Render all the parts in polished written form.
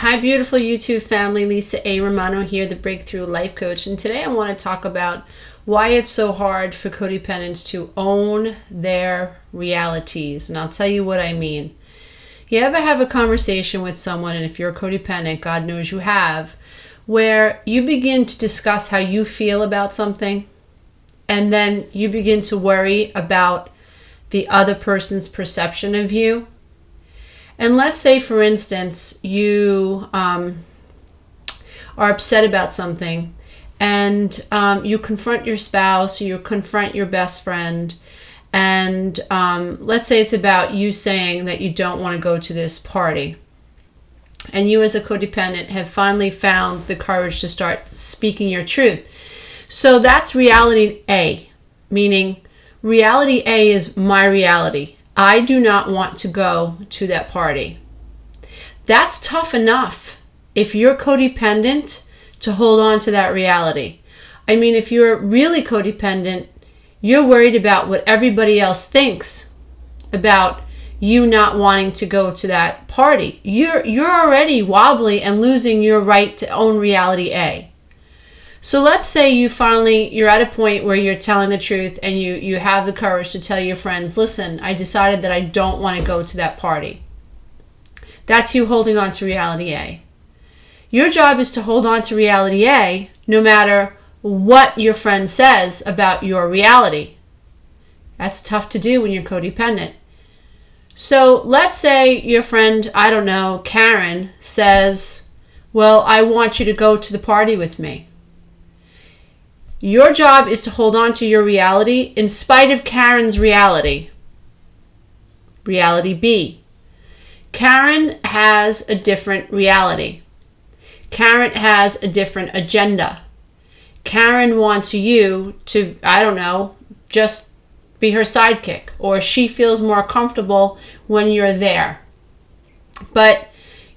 Hi, beautiful YouTube family. Lisa A. Romano here, the Breakthrough Life Coach. And today I want to talk about why it's so hard for codependents to own their realities. And I'll tell you what I mean. You ever have a conversation with someone, and if you're a codependent, God knows you have, where you begin to discuss how you feel about something, and then you begin to worry about the other person's perception of you? And let's say, for instance, you are upset about something, and you confront your spouse, or you confront your best friend, and let's say it's about you saying that you don't want to go to this party. And you as a codependent have finally found the courage to start speaking your truth. So that's reality A, meaning reality A is my reality. I do not want to go to that party. That's tough enough if you're codependent to hold on to that reality. I mean, if you're really codependent, you're worried about what everybody else thinks about you not wanting to go to that party. You're already wobbly and losing your right to own reality A. So let's say you're at a point where you're telling the truth, and you have the courage to tell your friends, listen, I decided that I don't want to go to that party. That's you holding on to reality A. Your job is to hold on to reality A no matter what your friend says about your reality. That's tough to do when you're codependent. So let's say your friend, I don't know, Karen, says, well, I want you to go to the party with me. Your job is to hold on to your reality in spite of Karen's reality. Reality B. Karen has a different reality. Karen has a different agenda. Karen wants you to, I don't know, just be her sidekick, or she feels more comfortable when you're there. But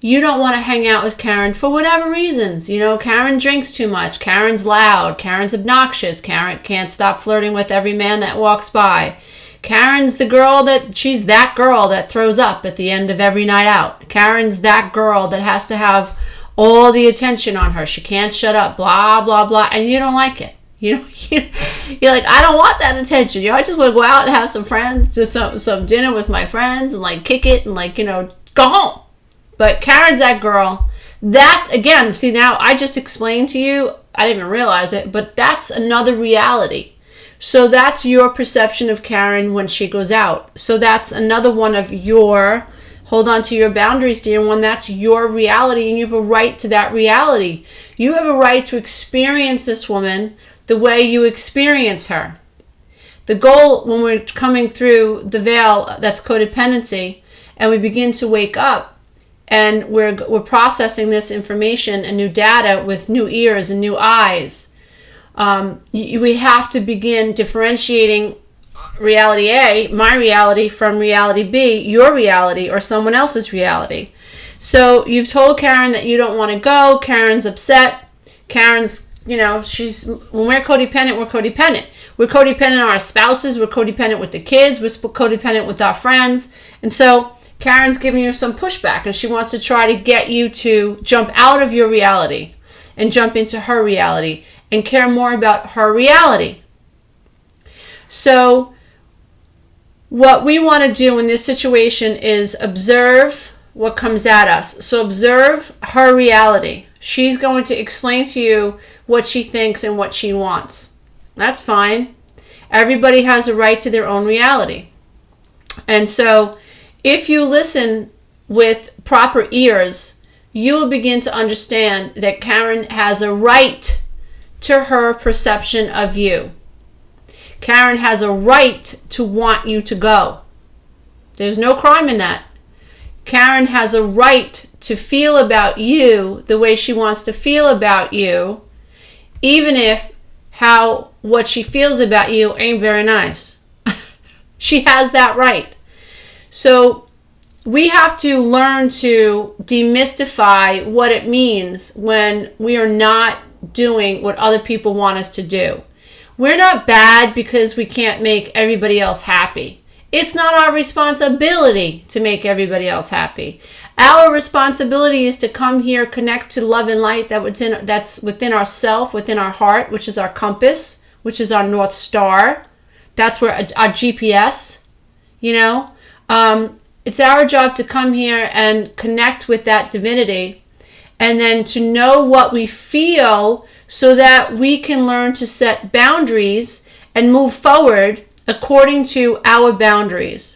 you don't want to hang out with Karen for whatever reasons. You know, Karen drinks too much. Karen's loud. Karen's obnoxious. Karen can't stop flirting with every man that walks by. Karen's she's that girl that throws up at the end of every night out. Karen's that girl that has to have all the attention on her. She can't shut up, blah, blah, blah. And you don't like it. You're like, I don't want that attention. I just want to go out and have some friends, do some dinner with my friends and kick it and go home. But Karen's that girl. That, again, see, now I just explained to you, I didn't even realize it, but that's another reality. So that's your perception of Karen when she goes out. So that's another one of hold on to your boundaries, dear one. That's your reality, and you have a right to that reality. You have a right to experience this woman the way you experience her. The goal when we're coming through the veil, that's codependency, and we begin to wake up, and we're processing this information and new data with new ears and new eyes. We have to begin differentiating reality A, my reality, from reality B, your reality, or someone else's reality. So you've told Karen that you don't want to go. Karen's upset. Karen's, when we're codependent, we're codependent. We're codependent on our spouses. We're codependent with the kids. We're codependent with our friends. And so Karen's giving you some pushback, and she wants to try to get you to jump out of your reality and jump into her reality and care more about her reality. So what we want to do in this situation is observe what comes at us. So observe her reality. She's going to explain to you what she thinks and what she wants. That's fine. Everybody has a right to their own reality. And so if you listen with proper ears, you will begin to understand that Karen has a right to her perception of you. Karen has a right to want you to go. There's no crime in that. Karen has a right to feel about you the way she wants to feel about you, even if what she feels about you ain't very nice. She has that right. So we have to learn to demystify what it means when we are not doing what other people want us to do. We're not bad because we can't make everybody else happy. It's not our responsibility to make everybody else happy. Our responsibility is to come here, connect to love and light that's within ourself, within our heart, which is our compass, which is our North Star. That's where our GPS, it's our job to come here and connect with that divinity, and then to know what we feel so that we can learn to set boundaries and move forward according to our boundaries.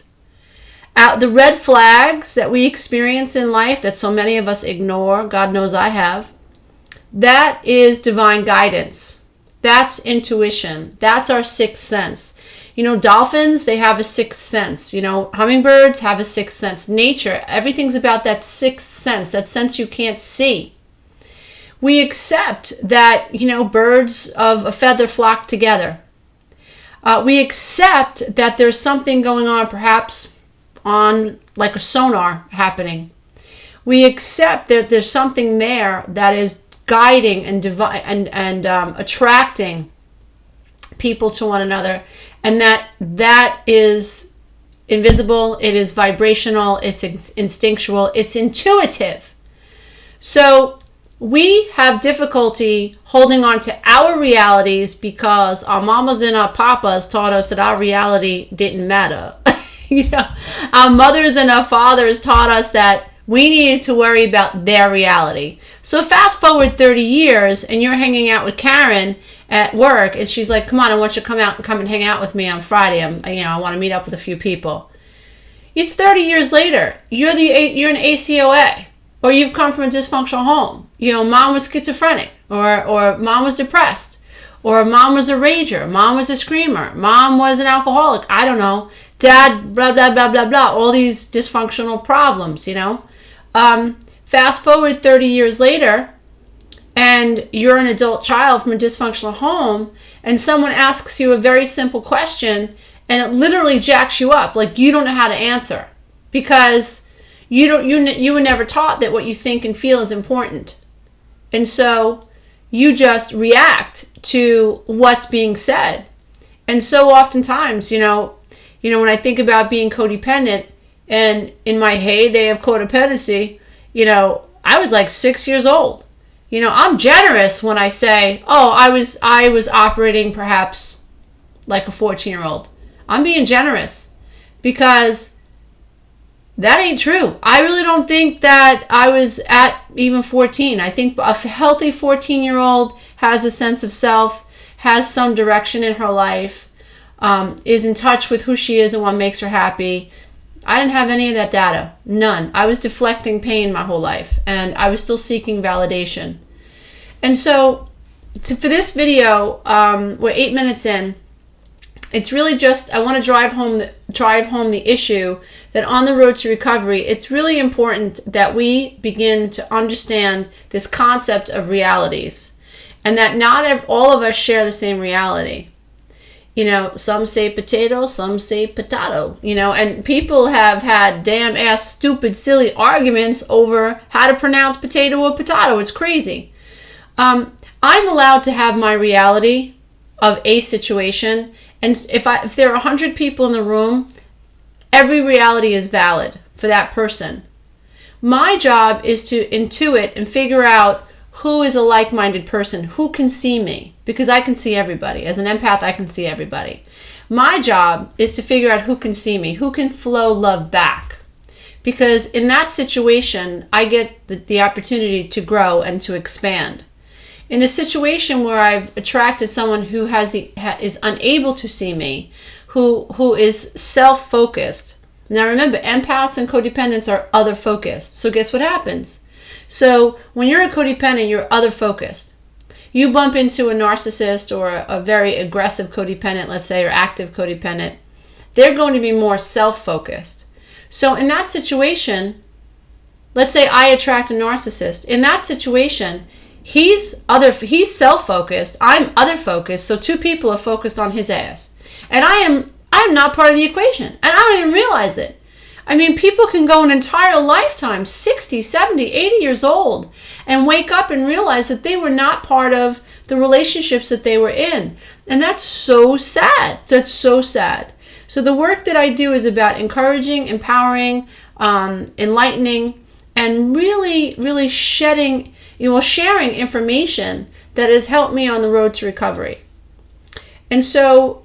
The red flags that we experience in life that so many of us ignore, God knows I have, that is divine guidance. That's intuition. That's our sixth sense. Dolphins, they have a sixth sense. Hummingbirds have a sixth sense. Nature, everything's about that sixth sense, that sense you can't see. We accept that, birds of a feather flock together. We accept that there's something going on, perhaps on like a sonar happening. We accept that there's something there that is guiding and attracting people to one another, and that is invisible, it is vibrational, it's instinctual, it's intuitive. So we have difficulty holding on to our realities because our mamas and our papas taught us that our reality didn't matter. Our mothers and our fathers taught us that we needed to worry about their reality. So fast forward 30 years and you're hanging out with Karen at work and she's like, come on, I want you to come and hang out with me on Friday. I want to meet up with a few people. It's 30 years later. You're an ACOA, or you've come from a dysfunctional home. Mom was schizophrenic, or mom was depressed, or mom was a rager, mom was a screamer, mom was an alcoholic. I don't know. Dad, blah, blah, blah, blah, blah. All these dysfunctional problems, Fast forward 30 years later, and you're an adult child from a dysfunctional home, and someone asks you a very simple question, and it literally jacks you up. Like you don't know how to answer because you were never taught that what you think and feel is important. And so you just react to what's being said. And so oftentimes, when I think about being codependent, and in my heyday of codependency, I was like 6 years old. I'm generous when I say, I was operating perhaps like a 14-year-old. I'm being generous because that ain't true. I really don't think that I was at even 14. I think a healthy 14-year-old has a sense of self, has some direction in her life, is in touch with who she is and what makes her happy. I didn't have any of that data. None. I was deflecting pain my whole life, and I was still seeking validation. And so for this video, we're 8 minutes in. It's really just, I want to drive home the issue that on the road to recovery, it's really important that we begin to understand this concept of realities, and that not all of us share the same reality. Some say potato, some say potato, and people have had damn ass stupid silly arguments over how to pronounce potato or potato. It's crazy. I'm allowed to have my reality of a situation, and if there are 100 people in the room, every reality is valid for that person. My job is to intuit and figure out who is a like-minded person, who can see me, because I can see everybody. As an empath, I can see everybody. My job is to figure out who can see me, who can flow love back. Because in that situation, I get the opportunity to grow and to expand. In a situation where I've attracted someone who is unable to see me, who is self-focused. Now remember, empaths and codependents are other-focused. So guess what happens? So when you're a codependent, you're other-focused. You bump into a narcissist or a very aggressive codependent, let's say, or active codependent, they're going to be more self-focused. So in that situation, let's say I attract a narcissist. In that situation, he's self-focused, I'm other-focused, so two people are focused on his ass. And I'm not part of the equation, and I don't even realize it. I mean, people can go an entire lifetime, 60, 70, 80 years old, and wake up and realize that they were not part of the relationships that they were in. And that's so sad. That's so sad. So the work that I do is about encouraging, empowering, enlightening, and really, really sharing information that has helped me on the road to recovery. And so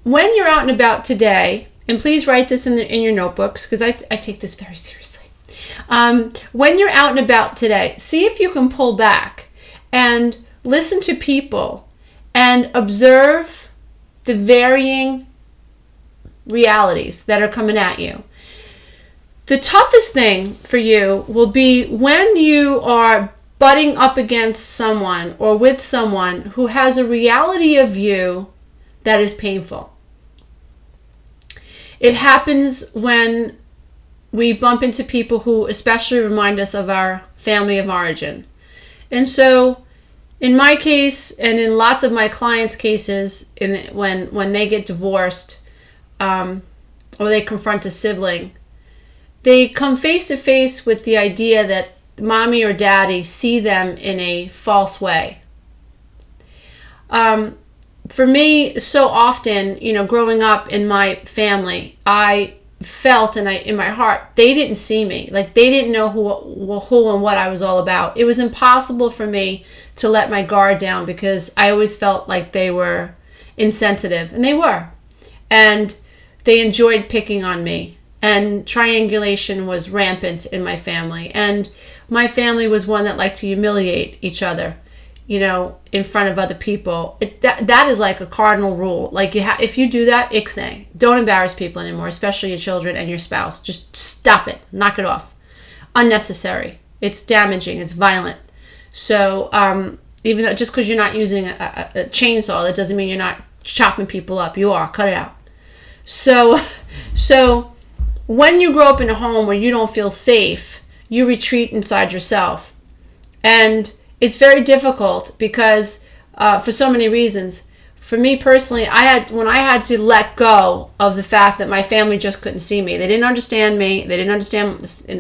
when you're out and about today, and please write this in your notebooks, because I take this very seriously. When you're out and about today, see if you can pull back and listen to people and observe the varying realities that are coming at you. The toughest thing for you will be when you are butting up against someone or with someone who has a reality of you that is painful. It happens when we bump into people who especially remind us of our family of origin. And so in my case, and in lots of my clients' cases, when they get divorced or they confront a sibling, they come face to face with the idea that mommy or daddy see them in a false way. For me, so often, growing up in my family, I felt in my heart, they didn't see me. Like, they didn't know who and what I was all about. It was impossible for me to let my guard down because I always felt like they were insensitive, and they were. And they enjoyed picking on me. And triangulation was rampant in my family. And my family was one that liked to humiliate each other, in front of other people. That is like a cardinal rule. Like, if you do that, ixnay. Don't embarrass people anymore, especially your children and your spouse. Just stop it. Knock it off. Unnecessary. It's damaging. It's violent. So even though just because you're not using a chainsaw, that doesn't mean you're not chopping people up. You are. Cut it out. So when you grow up in a home where you don't feel safe, you retreat inside yourself. And it's very difficult because for so many reasons. For me personally, when I had to let go of the fact that my family just couldn't see me. They didn't understand me. They didn't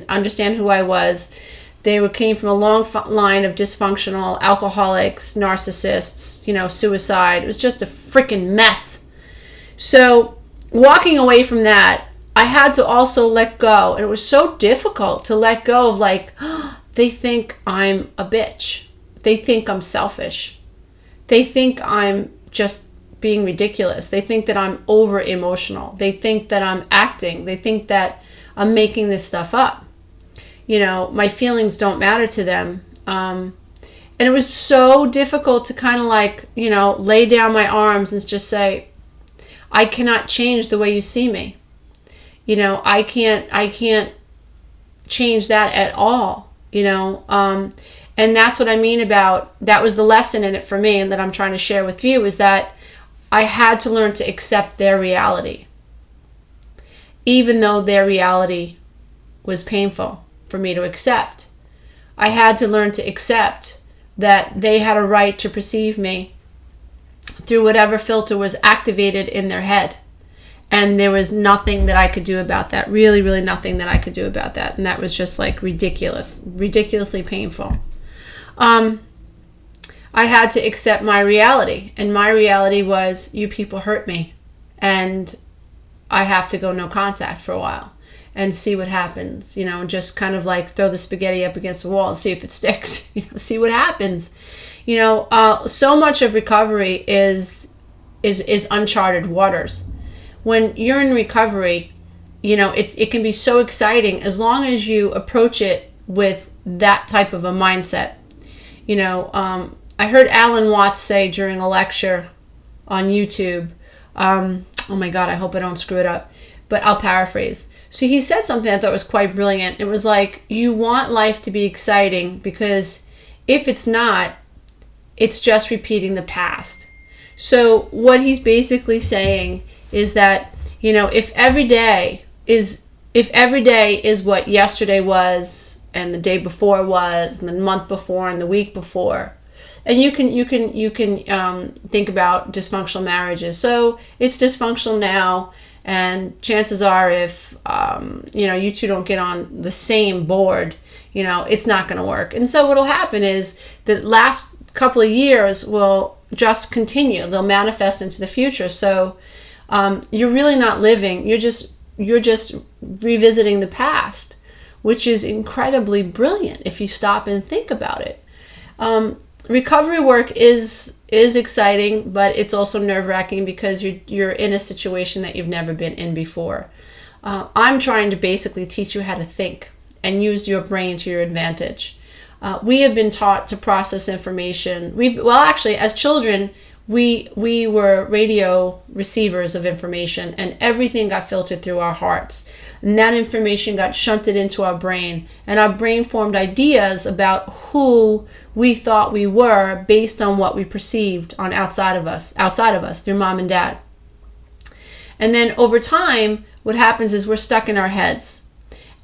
understand who I was. They came from a long line of dysfunctional alcoholics, narcissists, suicide. It was just a freaking mess. So walking away from that, I had to also let go. And it was so difficult to let go of, like, they think I'm a bitch. They think I'm selfish. They think I'm just being ridiculous. They think that I'm over emotional. They think that I'm acting. They think that I'm making this stuff up. My feelings don't matter to them. And it was so difficult to kind of lay down my arms and just say, I cannot change the way you see me. I can't change that at all, and that's what I mean about, that was the lesson in it for me, and that I'm trying to share with you, is that I had to learn to accept their reality, even though their reality was painful for me to accept. I had to learn to accept that they had a right to perceive me through whatever filter was activated in their head. And there was nothing that I could do about that. Really, really nothing that I could do about that. And that was just ridiculously painful. I had to accept my reality. And my reality was, you people hurt me. And I have to go no contact for a while and see what happens. Just kind of like throw the spaghetti up against the wall and see if it sticks. See what happens. So much of recovery is uncharted waters. When you're in recovery, it can be so exciting as long as you approach it with that type of a mindset. I heard Alan Watts say during a lecture on YouTube, oh my God, I hope I don't screw it up, but I'll paraphrase. So he said something I thought was quite brilliant. It was like, you want life to be exciting because if it's not, it's just repeating the past. So what he's basically saying is that, if every day is what yesterday was, and the day before was, and the month before, and the week before, and you can think about dysfunctional marriages. So it's dysfunctional now, and chances are, if you two don't get on the same board, it's not going to work. And so what'll happen is the last couple of years will just continue. They'll manifest into the future. So you're really not living. You're just revisiting the past, which is incredibly brilliant if you stop and think about it. Recovery work is exciting, but it's also nerve-wracking because you're in a situation that you've never been in before. I'm trying to basically teach you how to think and use your brain to your advantage. We have been taught to process information. Actually, as children, we were radio receivers of information, and everything got filtered through our hearts. And that information got shunted into our brain, and our brain formed ideas about who we thought we were based on what we perceived on outside of us through mom and dad. And then over time, what happens is we're stuck in our heads,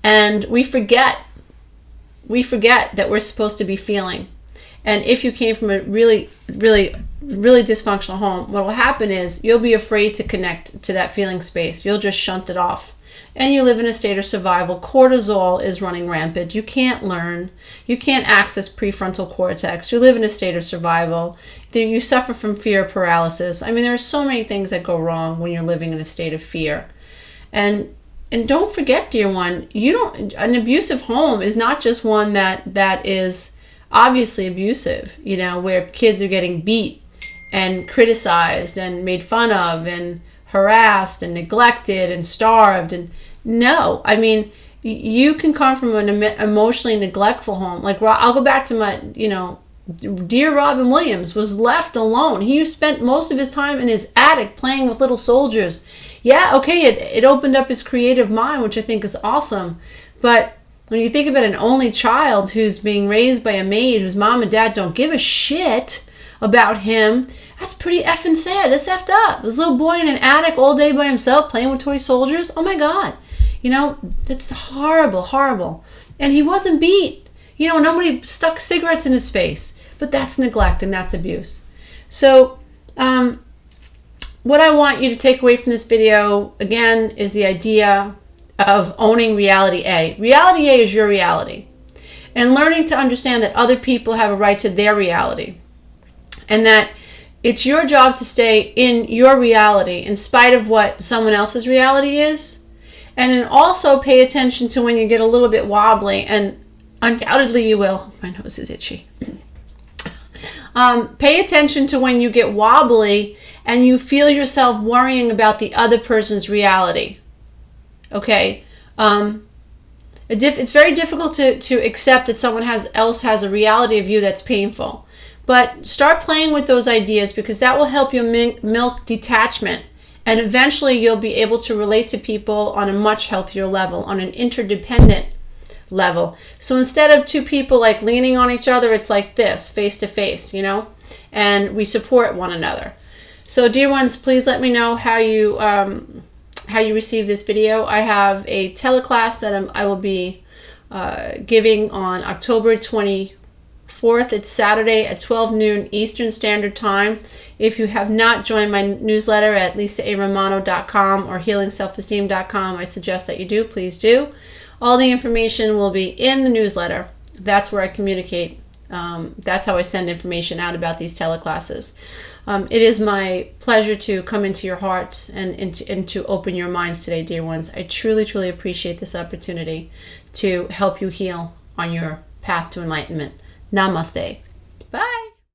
and we forget that we're supposed to be feeling. And if you came from a really, really, really dysfunctional home, what will happen is you'll be afraid to connect to that feeling space. You'll just shunt it off. And you live in a state of survival. Cortisol is running rampant. You can't learn. You can't access prefrontal cortex. You live in a state of survival. You suffer from fear paralysis. I mean, there are so many things that go wrong when you're living in a state of fear. And don't forget, dear one, an abusive home is not just one that is obviously abusive, where kids are getting beat and criticized and made fun of and harassed and neglected and starved. And no, I mean, you can come from an emotionally neglectful home. Like, I'll go back to my, dear Robin Williams was left alone. He spent most of his time in his attic playing with little soldiers. Yeah, okay, it opened up his creative mind, which I think is awesome. But when you think about an only child who's being raised by a maid whose mom and dad don't give a shit about him, that's pretty effing sad. That's effed up. This little boy in an attic all day by himself playing with toy soldiers. Oh my God. That's horrible, horrible. And he wasn't beat. Nobody stuck cigarettes in his face. But that's neglect and that's abuse. So what I want you to take away from this video, again, is the idea of owning reality A. Reality A is your reality. And learning to understand that other people have a right to their reality. And that it's your job to stay in your reality in spite of what someone else's reality is. And then also pay attention to when you get a little bit wobbly, and undoubtedly you will. My nose is itchy. Pay attention to when you get wobbly and you feel yourself worrying about the other person's reality. Okay? It's very difficult to accept that someone else has a reality of you that's painful. But start playing with those ideas, because that will help you milk detachment. And eventually you'll be able to relate to people on a much healthier level, on an interdependent level. So instead of two people like leaning on each other, it's like this, face to face, and we support one another. So dear ones, please let me know how you receive this video. I have a teleclass that I will be giving on October 24th. It's Saturday at 12 noon Eastern Standard Time. If you have not joined my newsletter at lisaaromano.com or healingselfesteem.com, I suggest that you do. Please do. All the information will be in the newsletter. That's where I communicate. That's how I send information out about these teleclasses. It is my pleasure to come into your hearts and to open your minds today, dear ones. I truly, truly appreciate this opportunity to help you heal on your path to enlightenment. Namaste.